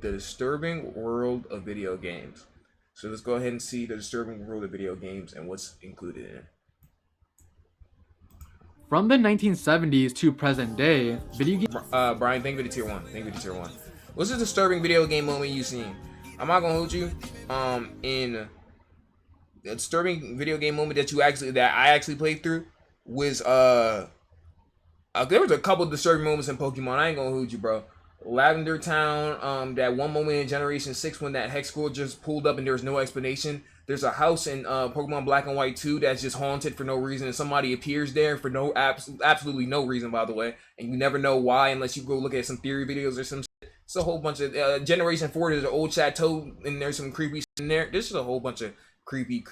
The Disturbing World of Video Games. So let's go ahead and see the Disturbing World of Video Games and what's included in it. From the 1970s to present day, video games. Brian, thank you for the tier 1. Thank you for the tier 1. What's the disturbing video game moment you've seen? I'm not gonna hold you. In a disturbing video game moment that I actually played through was there was a couple of disturbing moments in Pokemon. I ain't gonna hold you, bro. Lavender Town, that one moment in Generation 6 when that hex squirrel just pulled up and there was no explanation. There's a house in Pokemon Black and White 2 that's just haunted for no reason, and somebody appears there for absolutely no reason, by the way, and you never know why unless you go look at some theory videos or some shit. It's a whole bunch of Generation 4. There's an old chateau and there's some creepy shit in there. There's just a whole bunch of creepy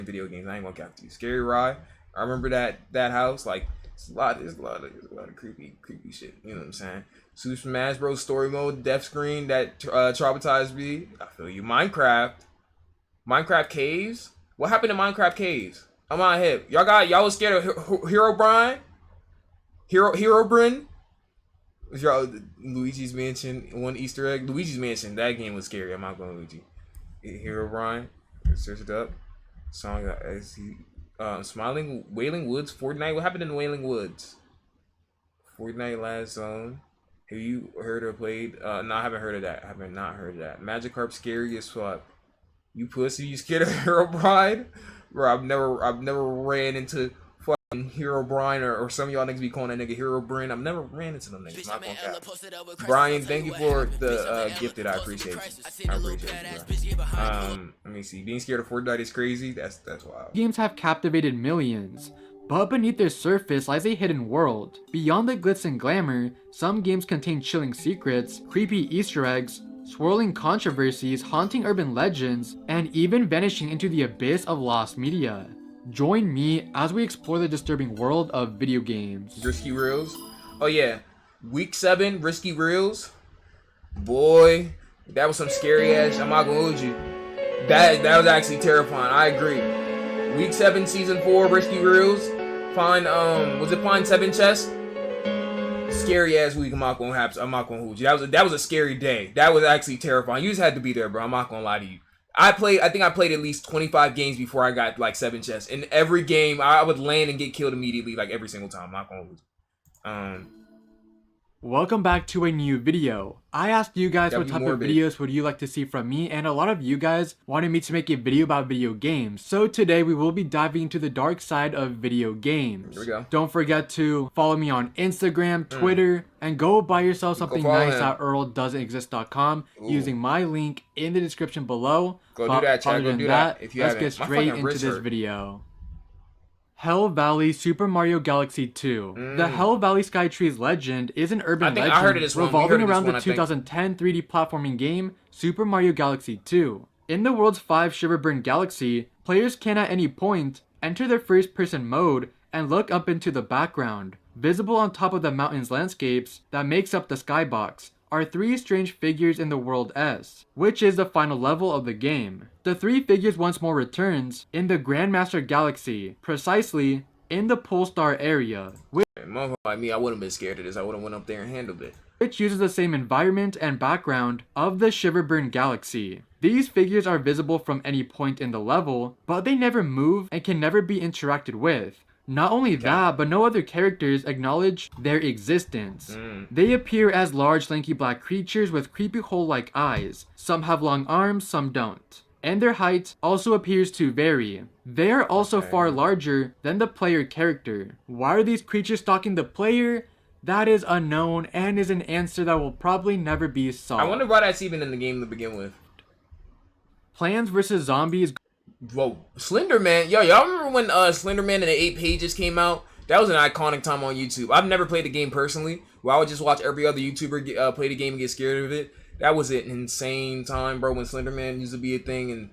video games. I ain't gonna cap to you. Scary Rye. I remember that house. Like there's a lot of creepy shit. You know what I'm saying? Super Smash Bros. Story mode, death screen that traumatized me. I feel you. Minecraft caves. What happened to Minecraft caves? I'm on hip. Y'all was scared of Herobrine? Herobrine? Was y'all Luigi's Mansion one Easter egg? Luigi's Mansion. That game was scary. I'm not going to Luigi. Herobrine. Search it up. Song Smiling Wailing Woods. Fortnite. What happened in Wailing Woods? Fortnite Last Zone. Have you heard or played? No, I haven't heard of that. I have not heard of that. Magikarp scary as fuck. You pussy, you scared of Herobrine? Bro, I've never ran into fucking Herobrine or some of y'all niggas be calling that nigga Herobrine. I've never ran into them niggas. Not gonna cap. Brian, thank you for the gifted. I appreciate you. I appreciate you, bro. Let me see. Being scared of Fortnite is crazy. That's wild. Games have captivated millions. But beneath their surface lies a hidden world. Beyond the glitz and glamour, some games contain chilling secrets, creepy Easter eggs, swirling controversies, haunting urban legends, and even vanishing into the abyss of lost media. Join me as we explore the disturbing world of video games. Risky Reels? Oh yeah. Week 7, Risky Reels. Boy, that was some scary ass. I'm not gonna hold you. That was actually terrifying. I agree. Week 7, Season 4, Risky Reels. Was it Find 7 Chess? Scary ass week. I'm not gonna hold you. That was a scary day. That was actually terrifying. You just had to be there, bro. I'm not gonna lie to you. I think I played at least 25 games before I got like 7 chests. In every game, I would land and get killed immediately, like every single time. I'm not gonna hold you. Welcome back to a new video. I asked you guys what type of videos would you like to see from me, and a lot of you guys wanted me to make a video about video games. So today we will be diving into the dark side of video games. Here we go. Don't forget to follow me on Instagram, Twitter, and go buy yourself something nice at earldoesn'texist.com using my link in the description below. Go do that, chat. Go do that. If you let's get straight into this video. Hell Valley Super Mario Galaxy 2. The Hell Valley Skytree's legend is an urban legend revolving around the 2010 3D platforming game Super Mario Galaxy 2. In the world's 5 Shiverburn Galaxy, players can at any point enter their first-person mode and look up into the background. Visible on top of the mountains landscapes that makes up the skybox are 3 strange figures in the World S, which is the final level of the game. The 3 figures once more returns in the Grandmaster Galaxy, precisely in the Polestar area. Like me, I wouldn't have been scared of this. I would have went up there and handled it. Which uses the same environment and background of the Shiverburn Galaxy. These figures are visible from any point in the level, but they never move and can never be interacted with. Not only that, but no other characters acknowledge their existence. They appear as large lanky black creatures with creepy hole-like eyes. Some have long arms, some don't. And their height also appears to vary. They are also far larger than the player character. Why are these creatures stalking the player? That is unknown and is an answer that will probably never be solved. I wonder why that's even in the game to begin with. Plants vs. Zombies. Whoa, Slender Man. Yo, y'all remember when Slender Man and the 8 Pages came out? That was an iconic time on YouTube. I've never played the game personally. Well, I would just watch every other YouTuber play the game and get scared of it. That was an insane time, bro, when Slender Man used to be a thing. And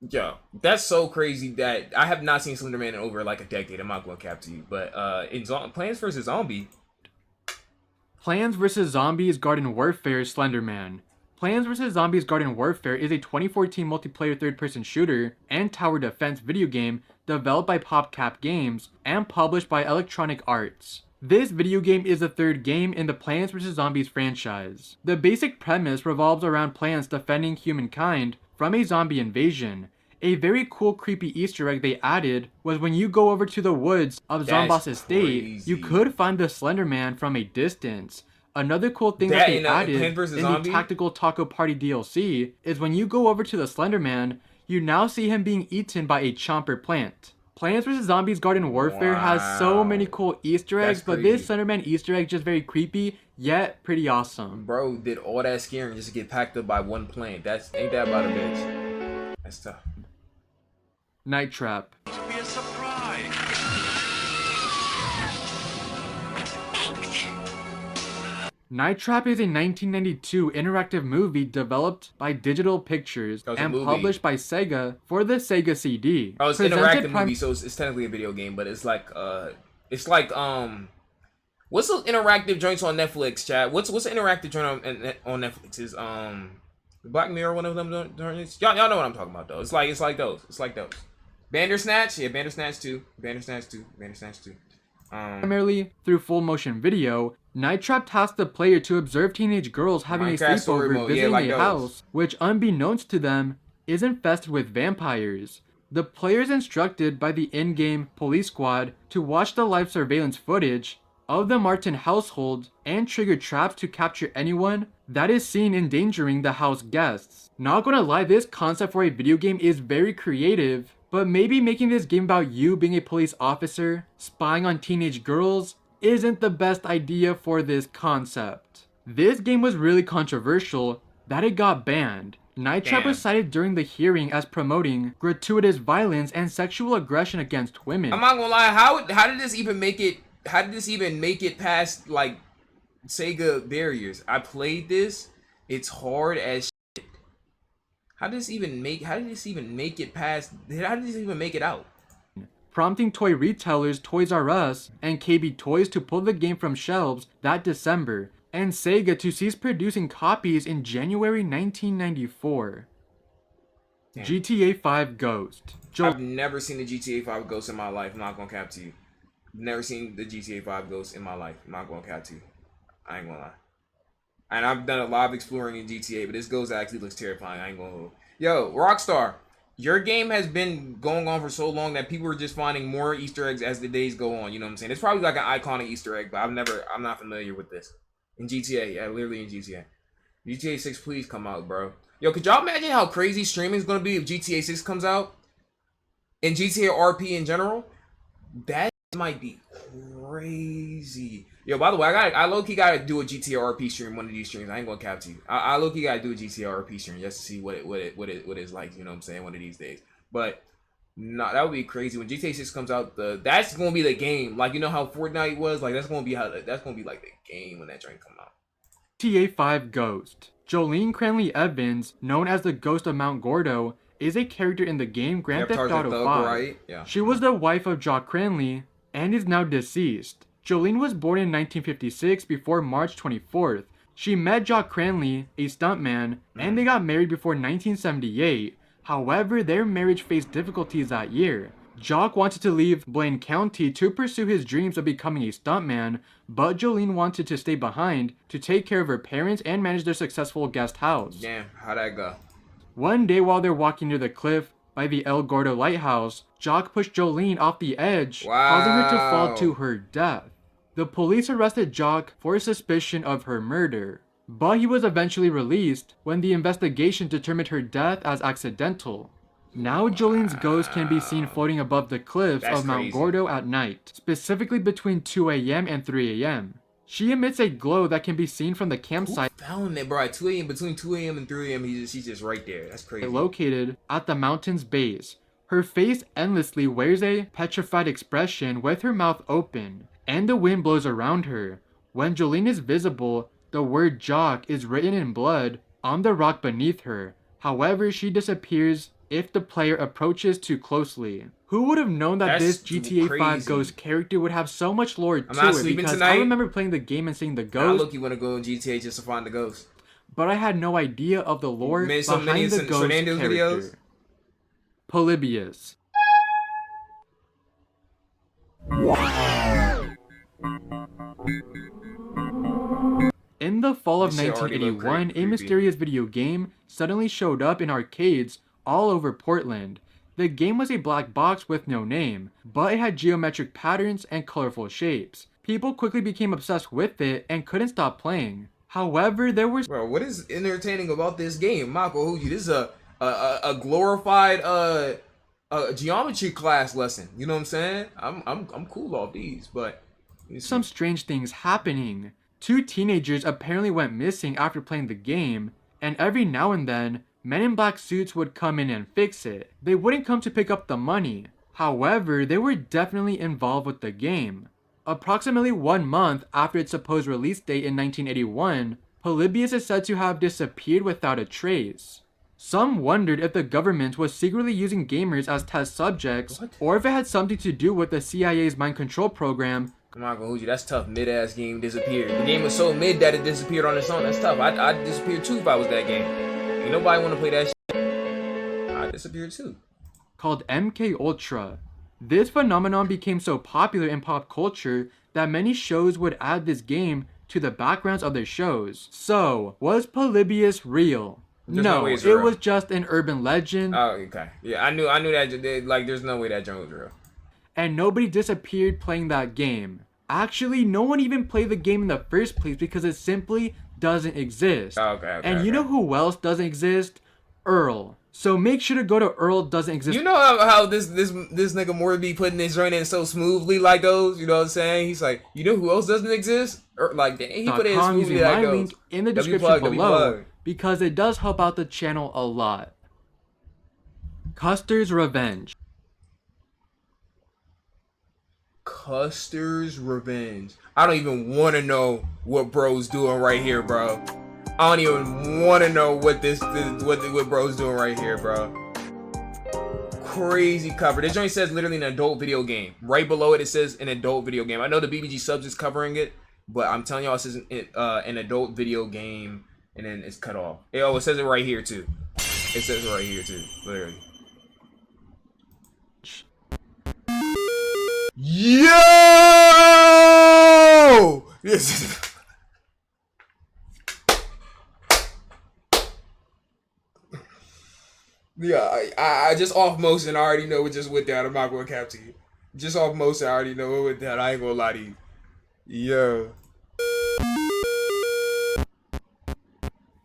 yo, that's so crazy that I have not seen Slender Man in over like a decade. I'm not gonna cap to you. But in Plants vs. Zombie. Plants vs. Zombies Garden Warfare Slender Man. Plants vs. Zombies Garden Warfare is a 2014 multiplayer third-person shooter and tower defense video game developed by PopCap Games and published by Electronic Arts. This video game is the third game in the Plants vs. Zombies franchise. The basic premise revolves around plants defending humankind from a zombie invasion. A very cool creepy Easter egg they added was when you go over to the woods of Zomboss Estate, you could find the Slender Man from a distance. Another cool thing that they added in the Tactical Taco Party DLC is when you go over to the Slender Man, you now see him being eaten by a chomper plant. Plants vs. Zombies Garden Warfare has so many cool Easter eggs, but this Slenderman Easter egg just very creepy, yet pretty awesome. Bro did all that scaring just to get packed up by one plant. Ain't that about a bitch? That's tough. Night Trap. Be a surprise. Night Trap is a 1992 interactive movie developed by Digital Pictures and published by Sega for the Sega CD. Oh, it's an interactive movie, so it's technically a video game, but it's like what's the interactive joints on Netflix, chat? What's the interactive joint on Netflix? Is Black Mirror one of them? Y'all know what I'm talking about though. It's like those. Bandersnatch, yeah, Bandersnatch 2. Primarily through full motion video, Night Trap tasks the player to observe teenage girls having a sleepover visiting a house, which unbeknownst to them, is infested with vampires. The player is instructed by the in-game police squad to watch the live surveillance footage of the Martin household and trigger traps to capture anyone that is seen endangering the house guests. Not gonna lie, this concept for a video game is very creative, but maybe making this game about you being a police officer, spying on teenage girls, isn't the best idea for this concept. This game was really controversial that it got banned. Night Trap was cited during the hearing as promoting gratuitous violence and sexual aggression against women. I'm not gonna lie, how did this even make it past like Sega barriers? I played this, it's hard as shit. How did this even make it out? Prompting toy retailers Toys R Us and KB Toys to pull the game from shelves that December, and Sega to cease producing copies in January 1994. Damn. GTA 5 Ghost. I've never seen the GTA 5 Ghost in my life, I'm not gonna cap to you. Never seen the GTA 5 Ghost in my life, I'm not gonna cap to you. I ain't gonna lie. And I've done a lot of exploring in GTA, but this Ghost actually looks terrifying, I ain't gonna hold. Yo, Rockstar, your game has been going on for so long that people are just finding more Easter eggs as the days go on, you know what I'm saying? It's probably like an iconic Easter egg, but I'm not familiar with this. In GTA, yeah, literally in GTA. GTA 6, please come out, bro. Yo, could y'all imagine how crazy streaming is gonna be if GTA 6 comes out? And GTA RP in general? That might be crazy. Yo, by the way, I low-key gotta do a GTA RP stream one of these streams. I ain't gonna cap to you. I low-key gotta do a GTA RP stream just to see what it's like, you know what I'm saying, one of these days. But no, that would be crazy. When GTA 6 comes out, that's gonna be the game. Like, you know how Fortnite was? Like, that's gonna be like the game when that joint come out. GTA 5 Ghost. Jolene Cranley Evans, known as the Ghost of Mount Gordo, is a character in the game Grand Theft Auto 5. Right? Yeah. She was the wife of Jock Cranley and is now deceased. Jolene was born in 1956 before March 24th. She met Jock Cranley, a stuntman, and they got married before 1978. However, their marriage faced difficulties that year. Jock wanted to leave Blaine County to pursue his dreams of becoming a stuntman, but Jolene wanted to stay behind to take care of her parents and manage their successful guest house. Damn, how'd that go? One day while they're walking near the cliff by the El Gordo Lighthouse, Jock pushed Jolene off the edge, causing her to fall to her death. The police arrested Jock for suspicion of her murder, but he was eventually released when the investigation determined her death as accidental. Now Jolene's ghost can be seen floating above the cliffs of Mount Gordo at night, specifically between 2 a.m. and 3 a.m. She emits a glow that can be seen from the campsite. Who found it, bro? At 2 a.m., between 2 a.m. and 3 a.m., she's just right there. That's crazy. Located at the mountain's base. Her face endlessly wears a petrified expression with her mouth open, and the wind blows around her. When Jolene is visible, the word Jock is written in blood on the rock beneath her. However, she disappears if the player approaches too closely. Who would have known that this GTA 5 Ghost character would have so much lore to it? Because I remember playing the game and seeing the ghost. I look, you want to go in GTA just to find the ghost. But I had no idea of the lore behind the ghost character. Videos? Polybius. In the fall of 1981, a mysterious video game suddenly showed up in arcades all over Portland. The game was a black box with no name, but it had geometric patterns and colorful shapes. People quickly became obsessed with it and couldn't stop playing. However, there were... Bro, what is entertaining about this game? Michael, this is a glorified geometry class lesson. You know what I'm saying? I'm cool off these, but some strange things happening. 2 teenagers apparently went missing after playing the game, and every now and then, men in black suits would come in and fix it. They wouldn't come to pick up the money. However, they were definitely involved with the game. Approximately 1 month after its supposed release date in 1981, Polybius is said to have disappeared without a trace. Some wondered if the government was secretly using gamers as test subjects, or if it had something to do with the CIA's mind control program. I'm not gonna hold you, that's tough. Mid-ass game disappeared. The game was so mid that it disappeared on its own. That's tough. I'd disappear too if I was that game. Ain't nobody wanna play that shit. I'd disappear too. Called MK Ultra. This phenomenon became so popular in pop culture that many shows would add this game to the backgrounds of their shows. So, was Polybius real? No, it was just an urban legend. Oh, okay. Yeah, I knew that, like, there's no way that joke was real. And nobody disappeared playing that game. Actually, no one even played the game in the first place because it simply doesn't exist. And you know who else doesn't exist? Earl. So make sure to go to Earl Doesn't Exist. You know how this nigga Moore be putting his joint in so smoothly like those? You know what I'm saying? He's like, you know who else doesn't exist? Like, he put it in smoothly like those. Link in the description below because it does help out the channel a lot. Custer's Revenge. Custer's Revenge. I don't even want to know what bro's doing right here, bro. I don't even want to know what what bro's doing right here, bro. Crazy cover. This joint says literally an adult video game. Right below it, it says an adult video game. I know the BBG subs is covering it, but I'm telling y'all, it says an adult video game, and then it's cut off. Oh, it says it right here too. It says it right here too, literally. Yo! This is... Yeah, I just off motion, I already know it just went down. I'm not gonna cap to you. Just off motion, I already know it went down. I ain't gonna lie to you. Yeah.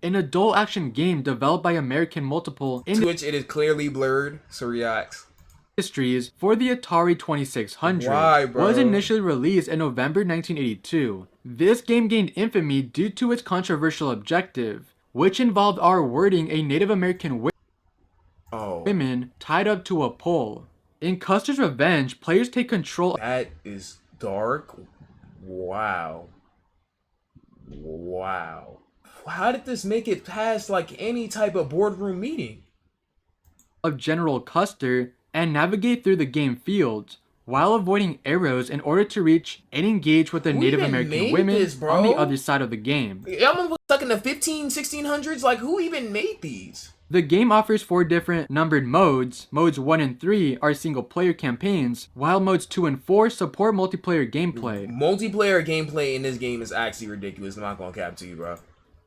An adult action game developed by American Multiple Twitch, it is clearly blurred, so reacts. Industries for the Atari 2600. Why, bro? Was initially released in November 1982. This game gained infamy due to its controversial objective, which involved R-wording a Native American women tied up to a pole. In Custer's Revenge, players take control. That is dark. Wow. Wow. How did this make it past like any type of boardroom meeting? Of General Custer and navigate through the game fields while avoiding arrows in order to reach and engage with the Native American women on the other side of the game. I'm stuck in the 1600s. Like, who even made these? The game offers 4 different numbered modes. Modes 1 and 3 are single player campaigns, while modes 2 and 4 support multiplayer gameplay. Multiplayer gameplay in this game is actually ridiculous. I'm not gonna cap to you, bro.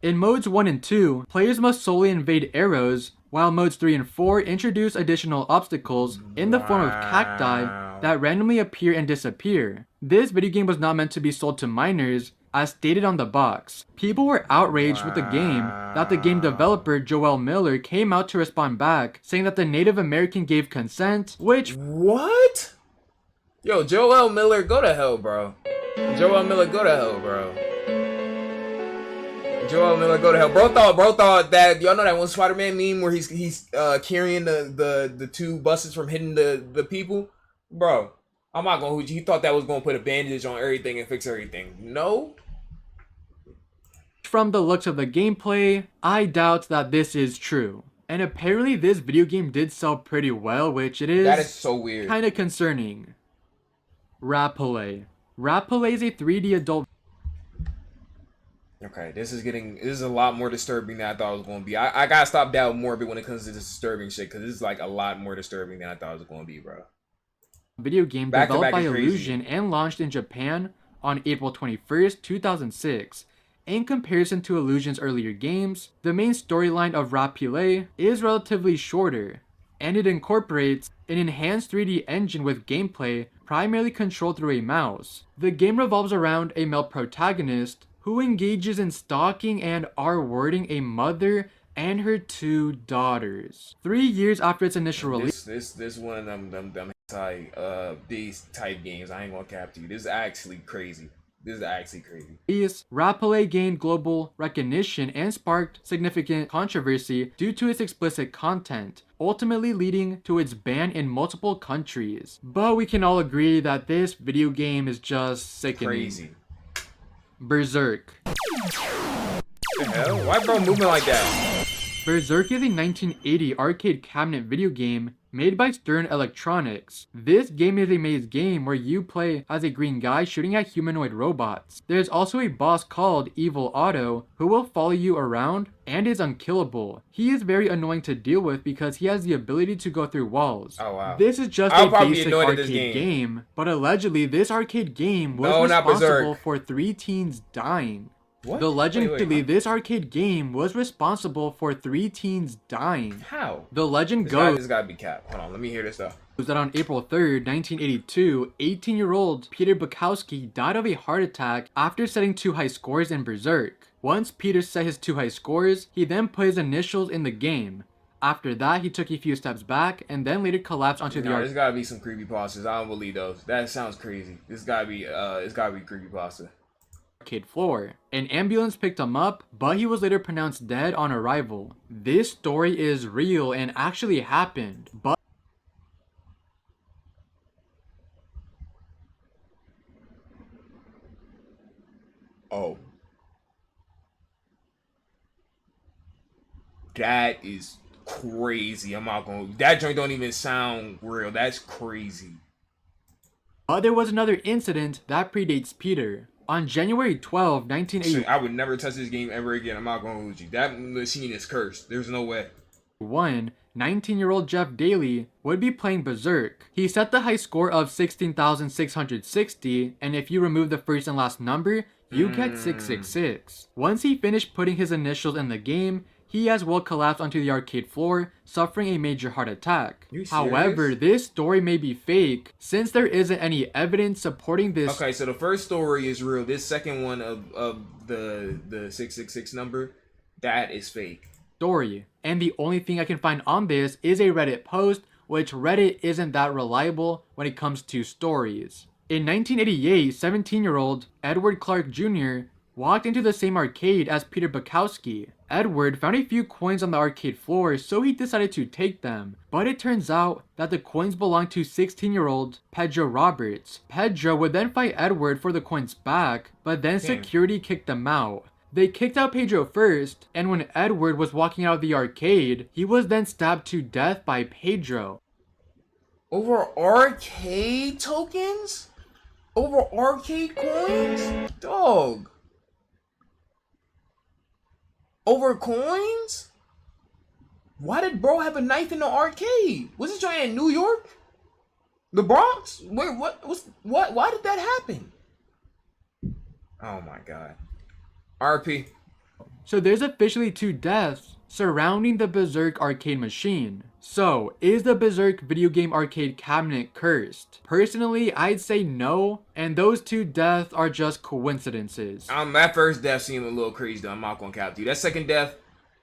In modes 1 and 2, players must solely invade arrows, while modes 3 and 4 introduce additional obstacles in the form of cacti that randomly appear and disappear. This video game was not meant to be sold to minors, as stated on the box. People were outraged with the game that the game developer Joel Miller came out to respond back, saying that the Native American gave consent, which... What? Yo, Joel Miller, go to hell, bro. Joel Miller, go to hell, bro. Joel Miller, go to hell. Bro thought that, y'all know that one Spider-Man meme where he's carrying the 2 buses from hitting the people? Bro, I'm not gonna hold you. He thought that was gonna put a bandage on everything and fix everything. No. From the looks of the gameplay, I doubt that this is true. And apparently this video game did sell pretty well, which it is... That is so weird. Kind of concerning. Rapelay. Rapelay is a 3D adult... Okay, this is a lot more disturbing than I thought it was going to be. I gotta stop doubting more of it when it comes to this disturbing shit, because this is like a lot more disturbing than I thought it was going to be, bro. Video game developed by Illusion and launched in Japan on April 21st, 2006. In comparison to Illusion's earlier games, the main storyline of Rapelay is relatively shorter, and it incorporates an enhanced 3D engine with gameplay primarily controlled through a mouse. The game revolves around a male protagonist who engages in stalking and R-wording a mother and her 2 daughters. 3 years after its initial release, this one of them these type games, I ain't gonna cap to you. This is actually crazy. Rapelay gained global recognition and sparked significant controversy due to its explicit content, ultimately leading to its ban in multiple countries. But we can all agree that this video game is just sickening. Crazy. Berserk. What the hell? Why bro moving like that? Berserk is a 1980 arcade cabinet video game made by Stern Electronics. This game is a maze game where you play as a green guy shooting at humanoid robots. There's also a boss called Evil Otto who will follow you around and is unkillable. He is very annoying to deal with because he has the ability to go through walls. Oh wow. This is just a basic arcade game, but allegedly this arcade game was responsible for 3 teens dying. What? The legend this arcade game was responsible for 3 teens dying. How? The legend goes this gotta be cap. Hold on, let me hear this stuff. That on April 3rd, 1982, 18-year-old Peter Bukowski died of a heart attack after setting 2 high scores in Berserk. Once Peter set his 2 high scores, he then put his initials in the game. After that, he took a few steps back and then later collapsed onto the there's gotta be some creepypastas. I don't believe those. That sounds crazy. It's gotta be creepypasta. Arcade floor. An ambulance picked him up, but he was later pronounced dead on arrival. This story is real and actually happened, but oh, that is crazy. I'm not gonna. That joint don't even sound real. That's crazy. But there was another incident that predates Peter. On January 12, 1980, I would never touch this game ever again. I'm not gonna lose you. That machine is cursed. There's no way. 19-year-old Jeff Daly would be playing Berserk. He set the high score of 16,660, and if you remove the first and last number, you get 666. Once he finished putting his initials in the game, he as well collapsed onto the arcade floor, suffering a major heart attack. However, this story may be fake, since there isn't any evidence supporting this. Okay, so the first story is real. This second one of the 666 number, that is fake. Story. And the only thing I can find on this is a Reddit post, which Reddit isn't that reliable when it comes to stories. In 1988, 17-year-old Edward Clark Jr. walked into the same arcade as Peter Bukowski. Edward found a few coins on the arcade floor, so he decided to take them. But it turns out that the coins belonged to 16-year-old Pedro Roberts. Pedro would then fight Edward for the coins back, but then security kicked them out. They kicked out Pedro first, and when Edward was walking out of the arcade, he was then stabbed to death by Pedro. Over arcade tokens? Over arcade coins? Dog. Over coins? Why did bro have a knife in the arcade? Was it trying in New York? The Bronx? Wait, what? Why did that happen? Oh my god. RP. So there's officially 2 deaths surrounding the Berserk arcade machine. So, is the Berserk video game arcade cabinet cursed? Personally, I'd say no, and those 2 deaths are just coincidences. That first death seemed a little crazy though, I'm not gonna cap to you. That second death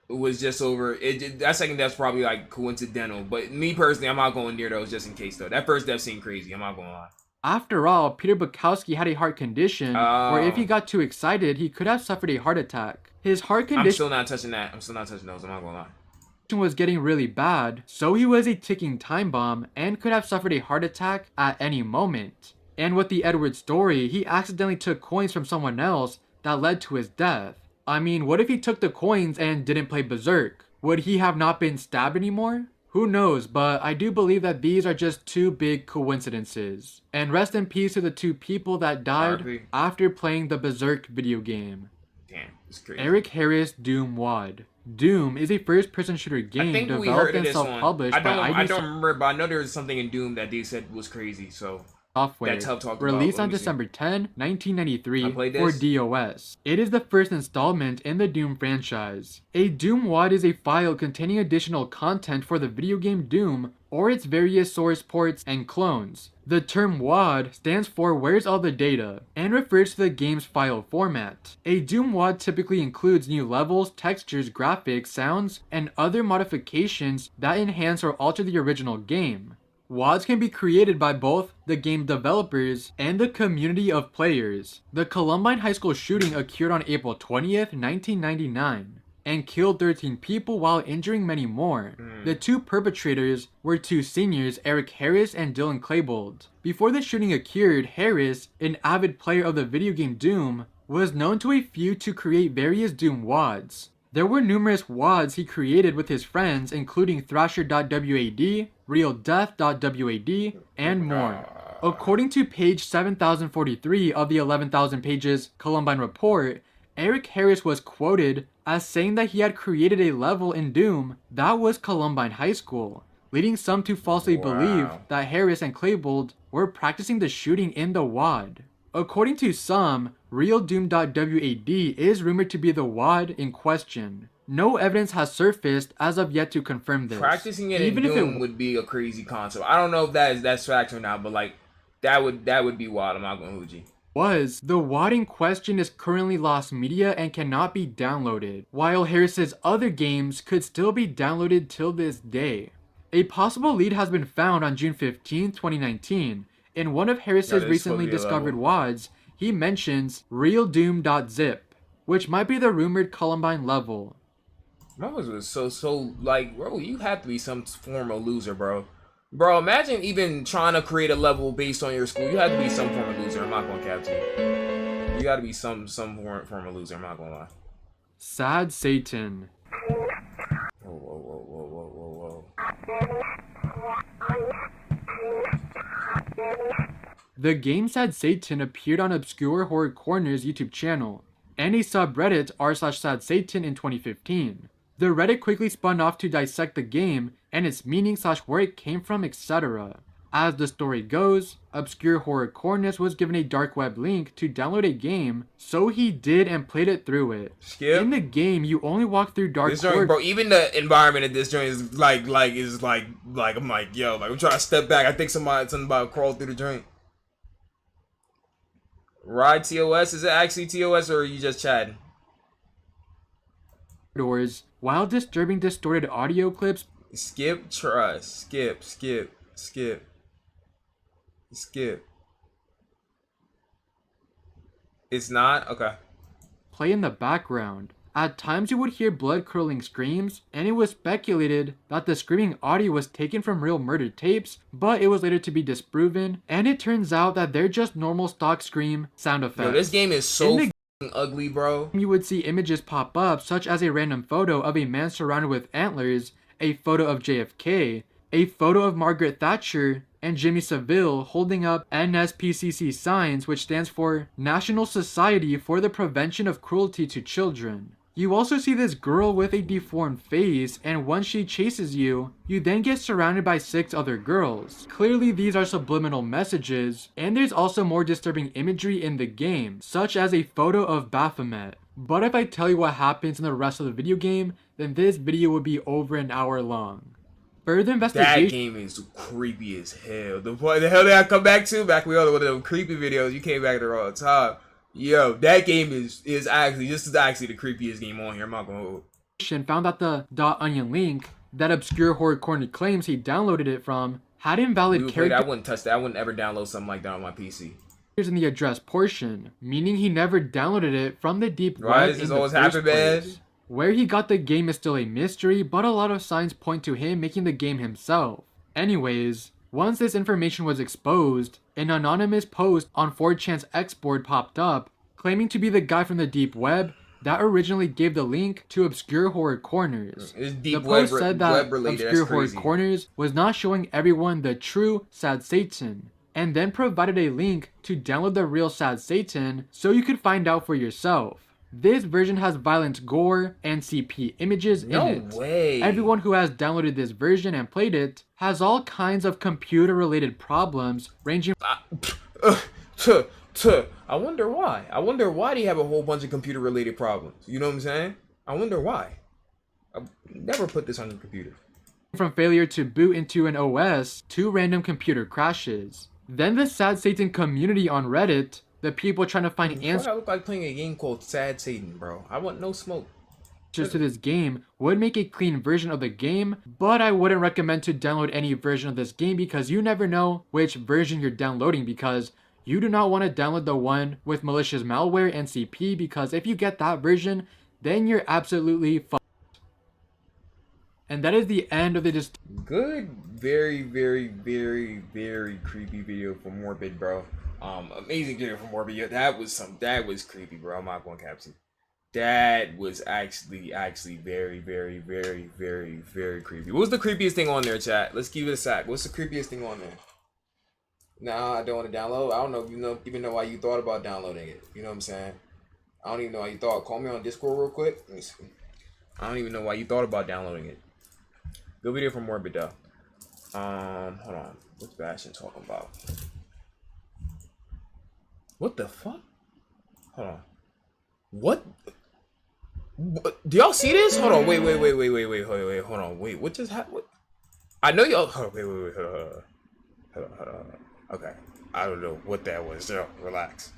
was just over, that second death's probably like coincidental, but me personally, I'm not going near those just in case though. That first death seemed crazy, I'm not gonna lie. After all, Peter Bukowski had a heart condition where if he got too excited, he could have suffered a heart attack. His heart condition— I'm still not touching that. I'm still not touching those, I'm not gonna lie. Was getting really bad, so he was a ticking time bomb and could have suffered a heart attack at any moment. And with the Edward story, he accidentally took coins from someone else that led to his death. I mean, what if he took the coins and didn't play Berserk? Would he have not been stabbed anymore? Who knows, but I do believe that these are just 2 big coincidences. And rest in peace to the 2 people that died after playing the Berserk video game. Damn, it's crazy. Eric Harris Doom Wad. Doom is a first-person shooter game developed and self-published by IDC. I don't remember, but I know there was something in Doom that they said was crazy, so... software, released on December 10, 1993 for DOS. It is the first installment in the Doom franchise. A Doom WAD is a file containing additional content for the video game Doom or its various source ports and clones. The term WAD stands for Where's All the Data and refers to the game's file format. A Doom WAD typically includes new levels, textures, graphics, sounds, and other modifications that enhance or alter the original game. WADs can be created by both the game developers and the community of players. The Columbine High School shooting occurred on April 20th, 1999, and killed 13 people while injuring many more. The two perpetrators were two seniors, Eric Harris and Dylan Klebold. Before the shooting occurred, Harris, an avid player of the video game Doom, was known to a few to create various Doom WADs. There were numerous WADs he created with his friends, including Thrasher.wad, RealDeath.wad, and more. According to page 7043 of the 11,000 pages Columbine Report, Eric Harris was quoted as saying that he had created a level in Doom that was Columbine High School, leading some to falsely believe that Harris and Klebold were practicing the shooting in the WAD. According to some, RealDoom.wad is rumored to be the WAD in question. No evidence has surfaced as of yet to confirm this. Practicing it in Doom would be a crazy concept. I don't know if that's fact or not, but like that would be wild. I'm not gonna hold you. The WAD in question is currently lost media and cannot be downloaded, while Harris's other games could still be downloaded till this day. A possible lead has been found on June 15, 2019. In one of Harris's recently discovered WADs, he mentions realdoom.zip, which might be the rumored Columbine level. That was so like, bro, you have to be some form of loser, bro. Bro, imagine even trying to create a level based on your school. You have to be some form of loser. I'm not gonna cap to you. You gotta be some form of loser. I'm not gonna lie. Sad Satan. Whoa. The game Sad Satan appeared on Obscure Horror Corner's YouTube channel and a subreddit r/SadSatan in 2015. The Reddit quickly spun off to dissect the game and its meaning / where it came from, etc. As the story goes, Obscure Horror Corners was given a dark web link to download a game, so he did and played it through it. Skip. In the game, you only walk through dark corridors. Bro, even the environment of this joint is like I'm like, yo, like I'm trying to step back. I think something about crawl through the joint. Ride TOS? Is it actually TOS or are you just chatting? While disturbing distorted audio clips. Skip, trust. Skip. It's not? Okay. Play in the background. At times you would hear blood-curdling screams, and it was speculated that the screaming audio was taken from real murder tapes, but it was later to be disproven, and it turns out that they're just normal stock scream sound effects. Yo, this game is so ugly, bro. You would see images pop up, such as a random photo of a man surrounded with antlers, a photo of JFK, a photo of Margaret Thatcher, and Jimmy Savile holding up NSPCC signs, which stands for National Society for the Prevention of Cruelty to Children. You also see this girl with a deformed face, and once she chases you, you then get surrounded by 6 other girls. Clearly these are subliminal messages, and there's also more disturbing imagery in the game, such as a photo of Baphomet. But if I tell you what happens in the rest of the video game, then this video would be over an hour long. Further investigation. That game is creepy as hell. The hell did I come back to? Back with one of them creepy videos. You came back to the wrong time. Yo, that game is actually the creepiest game on here. I'm not gonna hold. Found that the .onion link that Obscure Horror Corner claims he downloaded it from had invalid characters. I wouldn't touch that. I wouldn't ever download something like that on my PC. In the address portion, meaning he never downloaded it from the deep web. Why does this always happen, man? Where he got the game is still a mystery, but a lot of signs point to him making the game himself. Anyways, once this information was exposed, an anonymous post on 4chan's Xboard popped up, claiming to be the guy from the deep web that originally gave the link to Obscure Horror Corners. The post said that Obscure Horror Corners was not showing everyone the true Sad Satan, and then provided a link to download the real Sad Satan so you could find out for yourself. This version has violent gore and CP images in it. No way. Everyone who has downloaded this version and played it has all kinds of computer-related problems ranging I wonder why. I wonder why they have a whole bunch of computer-related problems. You know what I'm saying? I wonder why. I never put this on your computer. From failure to boot into an OS to random computer crashes. Then the Sad Satan community on Reddit, the people trying to find answers. I look like playing a game called Sad Satan, bro. I want no smoke. To this game would make a clean version of the game, but I wouldn't recommend to download any version of this game because you never know which version you're downloading, because you do not want to download the one with malicious malware and CP, because if you get that version, then you're absolutely fucked. And that is the end of the good, very, very, very, very creepy video from Morbid, bro. Amazing video from Morbid. Yeah, that was creepy, bro. I'm not going to cap you. That was actually very, very, very, very, very creepy. What was the creepiest thing on there, chat? Let's give it a sec. What's the creepiest thing on there? Nah, I don't want to download. I don't know, even know why you thought about downloading it. You know what I'm saying? I don't even know why you thought. Call me on Discord real quick. Let me see. I don't even know why you thought about downloading it. Good video from Morbid, though. Hold on. What's Bastion talking about? What the fuck? Hold on. What? Do y'all see this? Hold on. Wait. Hold on. Wait. What just happened? I know y'all. Hold on. Wait. Hold on. Okay. I don't know what that was. Relax.